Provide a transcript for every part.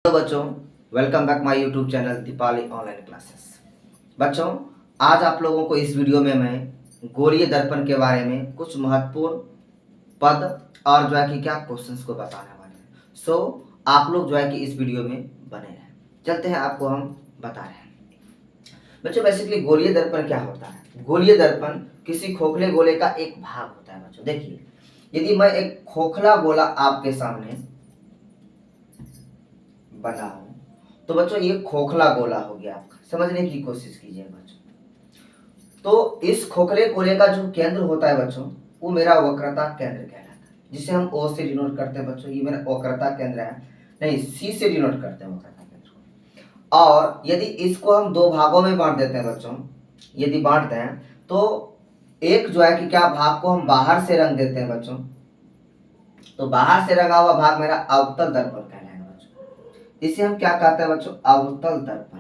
Hello बच्चों, welcome back my YouTube channel Deepali online classes. बच्चों, आज आप लोगों को इस वीडियो में मैं गोलीय दर्पण के बारे में कुछ महत्वपूर्ण पद और जो है कि क्या क्वेश्चंस को बताने वाले हैं। सो आप लोग जो है कि इस वीडियो में बने रहें। चलते हैं, आपको हम बता रहे हैं। बच्चों, बेसिकली गोलीय दर्पण क्या होता है? गोलीय दर्पण किसी खोखले गोले का एक भाग होता है। बच्चों देखिए, यदि मैं एक खोखला गोला आपके सामने बनाऊं तो बच्चों ये खोखला गोला हो गया। आपका समझने की कोशिश कीजिए बच्चों। तो इस खोखले गोले का जो केंद्र होता है बच्चों, वो मेरा वक्रता केंद्र कहलाता है, जिसे हम ओ से डिनोट करते हैं। बच्चों ये मेरा वक्रता केंद्र है, नहीं सी से डिनोट करते हैं वक्रता केंद्र को। और यदि इसको हम दो भागों में बांट देते हैं बच्चों, यदि बांटते हैं तो एक जो है कि क्या भाग को हम बाहर से रंग देते हैं बच्चों, तो बाहर से रंगा हुआ भाग मेरा अवतल दर्पण कहलाएगा। इसे हम क्या कहते हैं बच्चों? अवतल दर्पण।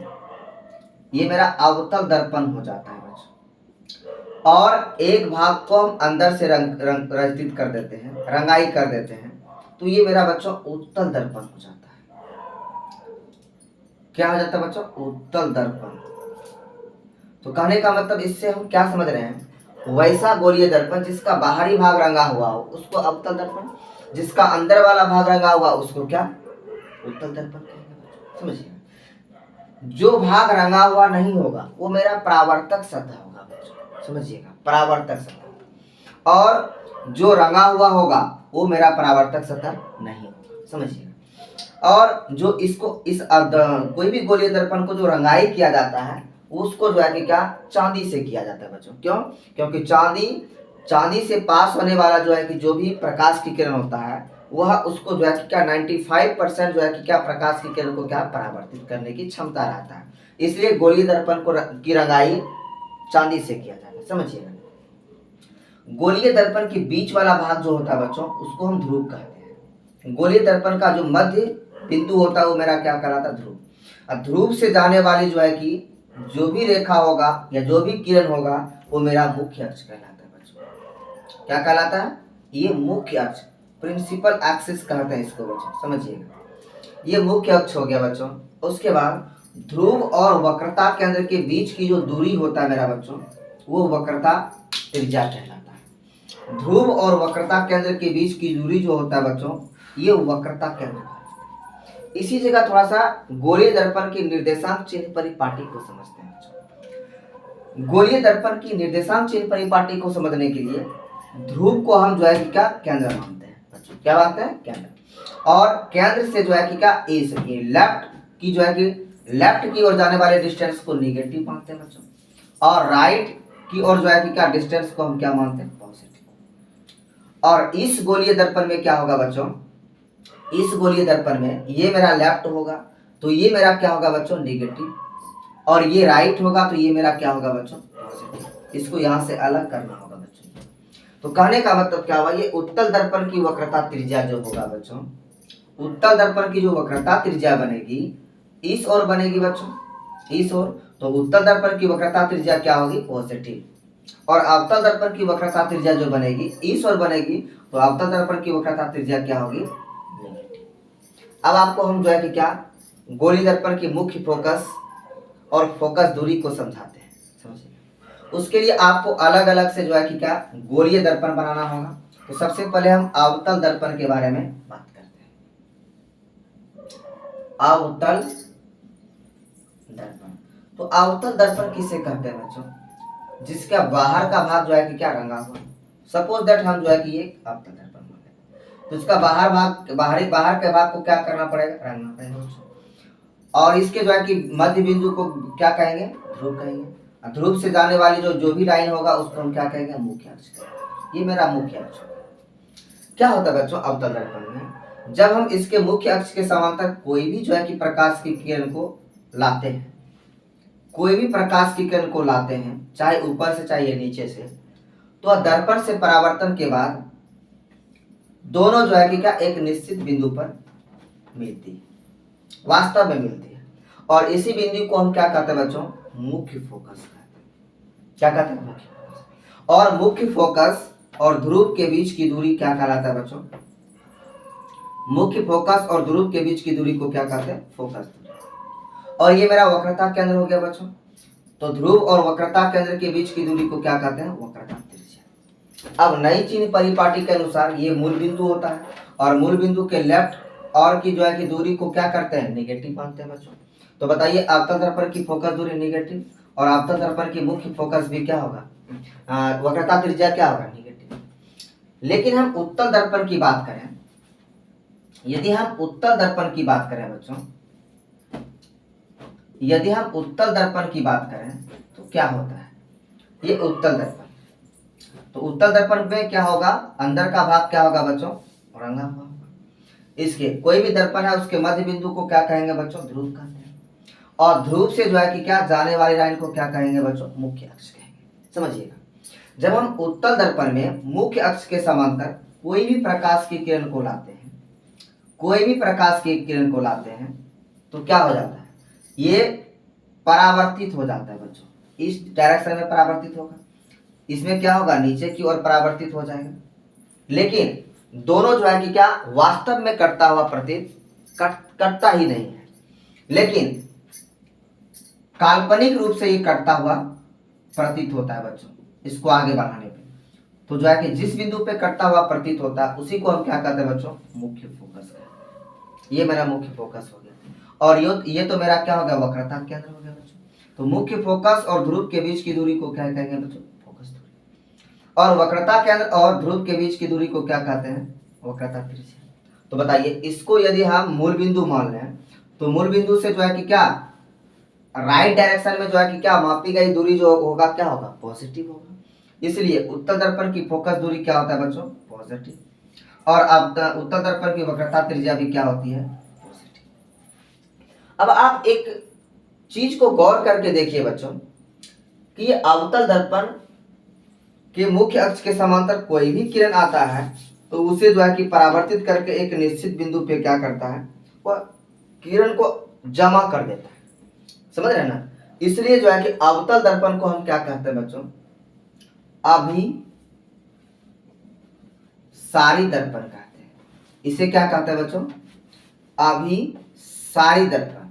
ये मेरा अवतल दर्पण हो जाता है बच्चों। और एक भाग को हम अंदर से रंजित कर देते हैं, रंगाई कर देते हैं, तो ये मेरा बच्चों उत्तल दर्पण हो जाता है। क्या हो जाता है बच्चों? उत्तल दर्पण। तो कहने का मतलब इससे हम क्या समझ रहे हैं? वैसा गोलीय दर्पण जिसका बाहरी भाग रंगा हुआ हो उसको अवतल दर्पण, जिसका अंदर वाला भाग रंगा हुआ उसको क्या? उत्तल दर्पण कहेंगे। समझिए, जो भाग रंगा हुआ नहीं होगा वो मेरा परावर्तक सतह होगा बच्चों। समझिएगा, परावर्तक सतह। और जो रंगा हुआ होगा वो मेरा परावर्तक सतह नहीं होगा। समझिएगा। और जो इसको कोई भी गोलीय दर्पण को जो रंगाई किया जाता है उसको जो है कि क्या? चांदी से किया जाता है बच्चों। क्यों? क्योंकि चांदी से पास होने वाला जो है कि जो भी प्रकाश की किरण होता है वह उसको जो है कि क्या 95% जो है कि क्या प्रकाश की किरण को क्या परावर्तित करने की क्षमता रहता है। इसलिए गोलीय दर्पण को की रंगाई चांदी से किया जाता है। समझिएगा, गोलीय दर्पण के बीच वाला भाग जो होता है बच्चों उसको हम ध्रुव कहते हैं। गोलीय दर्पण का जो मध्य बिंदु होता है वो मेरा क्या कहलाता है? ध्रुव। और ध्रुव से जाने वाली जो है कि जो भी रेखा होगा या जो भी किरण होगा वो मेरा मुख्य अक्ष कहलाता है बच्चों। क्या कहलाता है? ये मुख्य अक्ष, प्रिंसिपल एक्सिस कहते हैं इसको बच्चों। समझिएगा, ये मुख्य अक्ष हो गया बच्चों। उसके बाद ध्रुव और वक्रता केंद्र के बीच की जो दूरी होता है मेरा बच्चों वो वक्रता त्रिज्या कहलाता है। ध्रुव और वक्रता केंद्र के बीच की दूरी जो होता है बच्चों ये वक्रता केंद्र। इसी जगह थोड़ा सा गोलीय दर्पण की निर्देशांक चिन्ह परिपाटी को समझते हैं बच्चों। गोलीय दर्पण की निर्देशांक चिन्ह परिपाटी को समझने के लिए ध्रुव को हम जो है कि क्या केंद्र मानते हैं बच्चों। क्या मानते हैं? केंद्र। और केंद्र से जो है कि क्या ए से लेफ्ट की जो है कि लेफ्ट की ओर जाने वाले डिस्टेंस को निगेटिव मानते हैं बच्चों, और राइट की ओर जो है कि क्या डिस्टेंस को हम क्या मानते हैं? पॉजिटिव। और इस गोलीय दर्पण में क्या होगा बच्चों? इस गोलीय दर्पण में ये मेरा लेफ्ट होगा तो ये मेरा क्या होगा बच्चों? निगेटिव। और ये राइट होगा तो ये मेरा क्या होगा बच्चों? पॉजिटिव। इसको यहाँ से अलग करना होगा बच्चों। तो कहने का मतलब क्या हुआ? ये उत्तल दर्पण की वक्रता त्रिज्या जो होगा बच्चों, उत्तल दर्पण की जो वक्रता त्रिज्या बनेगी इस ओर बनेगी बच्चों, इस ओर। तो उत्तल दर्पण की वक्रता त्रिज्या क्या होगी? पॉजिटिव। और अवतल दर्पण की वक्रता त्रिज्या जो बनेगी इस ओर बनेगी, तो अवतल दर्पण की वक्रता त्रिज्या क्या होगी? नेगेटिव। अब आपको हम जो है कि क्या गोलीय दर्पण की मुख्य फोकस और फोकस दूरी को समझाते हैं। समझिए, उसके लिए आपको अलग अलग से जो है कि क्या गोलीय दर्पण बनाना होगा। तो सबसे पहले हम अवतल दर्पण के बारे में बात करते हैं। अवतल दर्पण, तो अवतल दर्पण किसे कहते हैं बच्चों? जिसका बाहर का भाग जो है कि क्या रंगा हुआ। सपोज दैट हम जो है कि ये अवतल दर्पण मानते हैं, तो इसका बाहर के भाग को क्या करना पड़ेगा? रंगना पड़ेगा। और इसके जो है कि मध्य बिंदु को क्या कहेंगे? ध्रुव कहेंगे। ध्रुव से जाने वाली जो भी लाइन होगा उसको हम क्या कहेंगे? मुख्य अक्ष। ये मेरा मुख्य अक्ष। क्या होता है बच्चों अवतल दर्पण में? जब हम इसके मुख्य अक्ष के समांतर कोई भी जो है कि प्रकाश की किरण को लाते हैं, कोई भी प्रकाश की किरण को लाते हैं, चाहे ऊपर से चाहे नीचे से, तो दर्पण से परावर्तन के बाद दोनों जो है कि क्या एक निश्चित बिंदु पर मिलती है, वास्तव में मिलती है। और इसी बिंदु को हम क्या कहते हैं बच्चों? मुख्य फोकस कहते हैं। क्या कहते हैं? मुख्य फोकस। और मुख्य फोकस और ध्रुव के बीच की दूरी क्या कहलाता है बच्चों? मुख्य फोकस और ध्रुव के बीच की दूरी को क्या कहते हैं? फोकस दूरी। और ये मेरा वक्रता केंद्र हो गया बच्चों। तो ध्रुव और वक्रता केंद्र के बीच की दूरी को क्या कहते हैं? वक्रता त्रिज्या। अब नई चीन परिपाटी के अनुसार ये मूल बिंदु होता है और मूल बिंदु के लेफ्ट और की जो है कि दूरी को क्या करते हैं? निगेटिव मानते हैं बच्चों। तो बताइए अवतल दर्पण की फोकस दूरी निगेटिव और अवतल दर्पण की मुख्य फोकस भी क्या होगा? वक्रता त्रिज्या क्या होगा? निगेटिव। लेकिन हम उत्तल दर्पण की बात करें, यदि हम उत्तल दर्पण की बात करें बच्चों, यदि हम उत्तल दर्पण की बात करें तो क्या होता है? ये उत्तल दर्पण, तो उत्तल दर्पण में क्या होगा? अंदर का भाग क्या होगा बच्चों? रंगा हुआ होगा। इसके कोई भी दर्पण है उसके मध्य बिंदु को क्या कहेंगे बच्चों? ध्रुव कहते हैं। और ध्रुव से जो है कि क्या जाने वाली लाइन को क्या कहेंगे बच्चों? मुख्य अक्ष कहेंगे। समझिएगा, जब हम उत्तल दर्पण में मुख्य अक्ष के समांतर कोई भी प्रकाश की किरण को लाते हैं, कोई भी प्रकाश की किरण को लाते हैं तो क्या हो जाता है? ये परावर्तित हो जाता है बच्चों। इस डायरेक्शन में परावर्तित होगा, इसमें क्या होगा? नीचे की ओर परावर्तित हो जाएगा। लेकिन दोनों जो है कि क्या वास्तव में कटता हुआ प्रतीत कटता ही नहीं है, लेकिन काल्पनिक रूप से ये कटता हुआ प्रतीत होता है बच्चों। इसको आगे बढ़ाने पे तो जो है कि जिस बिंदु पे कटता हुआ प्रतीत होता है उसी को हम क्या कहते हैं बच्चों? मुख्य फोकस कहते हैं। ये मेरा मुख्य फोकस हो गया। और ये तो मेरा क्या हो गया? वक्रता केंद्र हो गया बच्चों। तो मुख्य फोकस और ध्रुव के बीच की दूरी को क्या कहेंगे बच्चों? फोकस दूरी। और वक्रता केंद्र और ध्रुव के बीच की दूरी को क्या कहते हैं? वक्रता त्रिज्या। तो बताइए, इसको यदि हम मूल बिंदु मान लें तो मूल बिंदु से जो है कि क्या राइट डायरेक्शन में जो है कि क्या मापी गई दूरी जो होगा क्या होगा? पॉजिटिव होगा। इसलिए उत्तल दर्पण की फोकस दूरी क्या होता है बच्चों? पॉजिटिव। और अब उत्तल दर्पण की वक्रता त्रिज्या भी क्या होती है? अब आप एक चीज को गौर करके देखिए बच्चों कि अवतल दर्पण के मुख्य अक्ष के समांतर कोई भी किरण आता है तो उसे जो है कि परावर्तित करके एक निश्चित बिंदु पे क्या करता है? वह किरण को जमा कर देता है। समझ रहे हैं ना? इसलिए जो है कि अवतल दर्पण को हम क्या कहते हैं बच्चों? अभिसारी दर्पण कहते हैं। इसे क्या कहते हैं बच्चों? अभिसारी दर्पण।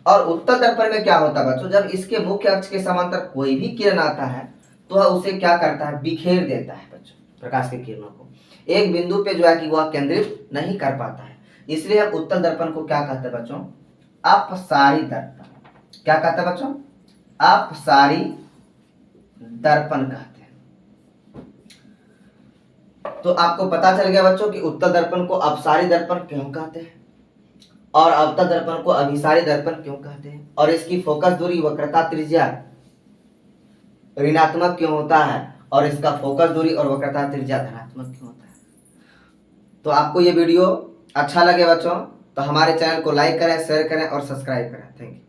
और उत्तल दर्पण में क्या होता है बच्चों? जब इसके मुख्य अक्ष के समांतर कोई भी किरण आता है तो वह उसे क्या करता है? बिखेर देता है बच्चों, प्रकाश के किरणों को एक बिंदु पे जो है कि वह केंद्रित नहीं कर पाता है। इसलिए हम उत्तल दर्पण को क्या कहते हैं बच्चों? अपसारी दर्पण। क्या कहते हैं बच्चों? अपसारी दर्पण कहते हैं। तो आपको पता चल गया बच्चों कि उत्तल दर्पण को अपसारी दर्पण क्यों कहते हैं और अवतल दर्पण को अभिसारी दर्पण क्यों कहते हैं, और इसकी फोकस दूरी वक्रता त्रिज्या ऋणात्मक क्यों होता है और इसका फोकस दूरी और वक्रता त्रिज्या धनात्मक क्यों होता है। तो आपको ये वीडियो अच्छा लगे बच्चों तो हमारे चैनल को लाइक करें, शेयर करें और सब्सक्राइब करें। Thank you.